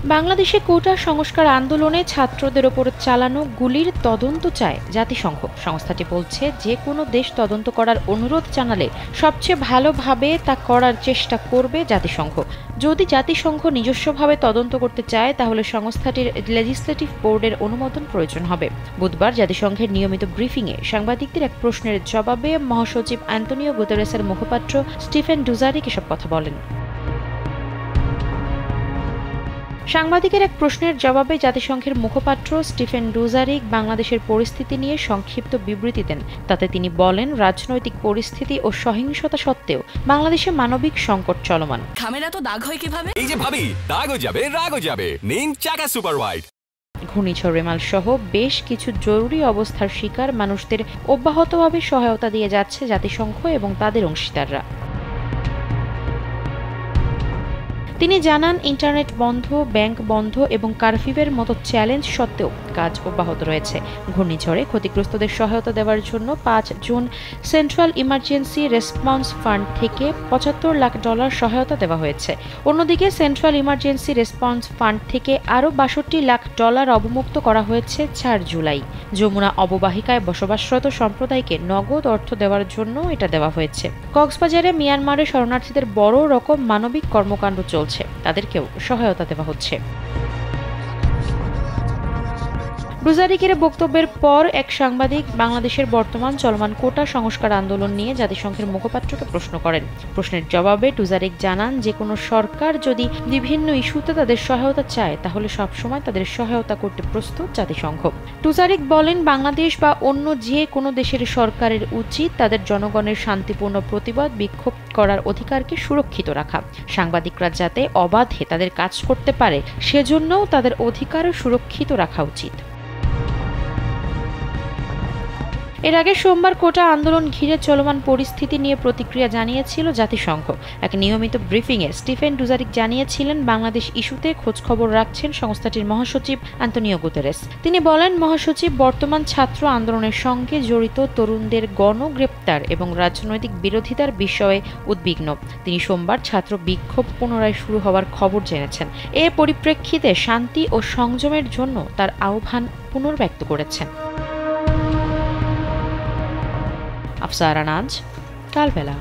বাংলাদেশে কোটা সংস্কার আন্দোলনে ছাত্রদের ওপর চালানো গুলির তদন্ত চায় জাতিসংঘ। সংস্থাটি বলছে, যে কোনো দেশ তদন্ত করার অনুরোধ জানালে সবচেয়ে ভালোভাবে তা করার চেষ্টা করবে জাতিসংঘ। যদি জাতিসংঘ নিজস্বভাবে তদন্ত করতে চায় তাহলে সংস্থাটির লেজিসলেটিভ বোর্ডের অনুমোদন প্রয়োজন হবে। বুধবার জাতিসংঘের নিয়মিত ব্রিফিংয়ে সাংবাদিকদের এক প্রশ্নের জবাবে মহাসচিব অ্যান্তোনিও গুতেরেসের মুখপাত্র স্টিফেন ডুজারিক এসব কথা বলেন। সাংবাদিকের এক প্রশ্নের জবাবে জাতিসংঘের মুখপাত্র স্টিফেন ডুজারিক বাংলাদেশের পরিস্থিতি নিয়ে সংক্ষিপ্ত বিবৃতি দেন। তাতে তিনি বলেন, রাজনৈতিক পরিস্থিতি ও সহিংসতা সত্ত্বেও বাংলাদেশে মানবিক সংকট চলমান। খামেরা তো দাগ হয় কিভাবে? এই যে ভাবি, দাগও যাবে রাগও যাবে। নিন চাকা সুপার হোয়াইট। ঘূর্ণিঝড় রেমাল সহ বেশ কিছু জরুরি অবস্থার শিকার মানুষদের অব্যাহতভাবে সহায়তা দিয়ে যাচ্ছে জাতিসংঘ এবং তাদের অংশীদাররা। তিনি জানান, ইন্টারনেট বন্ধ, ব্যাংক বন্ধ এবং কারফিউয়ের মতো চ্যালেঞ্জ সত্ত্বেও কাজ অব্যাহত রয়েছে। ঘূর্ণিঝড়ে ক্ষতিগ্রস্তদের সহায়তা দেওয়ার জন্য ৫ June central emergency response fund থেকে $৭৫ লাখ সহায়তা দেওয়া হয়েছে। অন্যদিকে সেন্ট্রাল ইমার্জেন্সি রেসপন্স ফান্ড থেকে আরও $৬২ লাখ অবমুক্ত করা হয়েছে ৪ জুলাই। যমুনা অববাহিকায় বসবাসরত সম্প্রদায়কে নগদ অর্থ দেওয়ার জন্য এটা দেওয়া হয়েছে। কক্সবাজারে মিয়ানমারে শরণার্থীদের বড় রকম মানবিক কর্মকাণ্ড চলছে, তাদেরকেও সহায়তা দেওয়া হচ্ছে। ডুজারিকের বক্তব্যের পর এক সাংবাদিক বাংলাদেশের বর্তমান চলমান কোটা সংস্কার আন্দোলন নিয়ে জাতিসংঘের মুখপাত্রকে প্রশ্ন করেন। প্রশ্নের জবাবে ডুজারিক জানান, যে কোনো সরকার যদি বিভিন্ন ইস্যুতে তাদের সহায়তা চায় তাহলে সবসময় তাদের সহায়তা করতে প্রস্তুত জাতিসংঘ। ডুজারিক বলেন, বাংলাদেশ বা অন্য যে কোনো দেশের সরকারের উচিত তাদের জনগণের শান্তিপূর্ণ প্রতিবাদ বিক্ষোভ করার অধিকারকে সুরক্ষিত রাখা। সাংবাদিকরা যাতে অবাধে তাদের কাজ করতে পারে সেজন্যও তাদের অধিকারও সুরক্ষিত রাখা উচিত। এর আগে সোমবার কোটা আন্দোলন ঘিরে চলমান পরিস্থিতি নিয়ে প্রতিক্রিয়া জানিয়েছিল জাতিসংঘ। এক নিয়মিত ব্রিফিংয়ে স্টিফেন ডুজারিক জানিয়েছিলেন, বাংলাদেশ ইস্যুতে খোঁজখবর রাখছেন সংস্থাটির মহাসচিব অ্যান্তোনিও গুতেরেস। তিনি বলেন, মহাসচিব বর্তমান ছাত্র আন্দোলনের সঙ্গে জড়িত তরুণদের গণগ্রেপ্তার এবং রাজনৈতিক বিরোধিতার বিষয়ে উদ্বিগ্ন। তিনি সোমবার ছাত্র বিক্ষোভ পুনরায় শুরু হওয়ার খবর জেনেছেন। এর পরিপ্রেক্ষিতে শান্তি ও সংযমের জন্য তার আহ্বান পুনর্ব্যক্ত করেছেন। আফসারা নাজ, কালবেলা।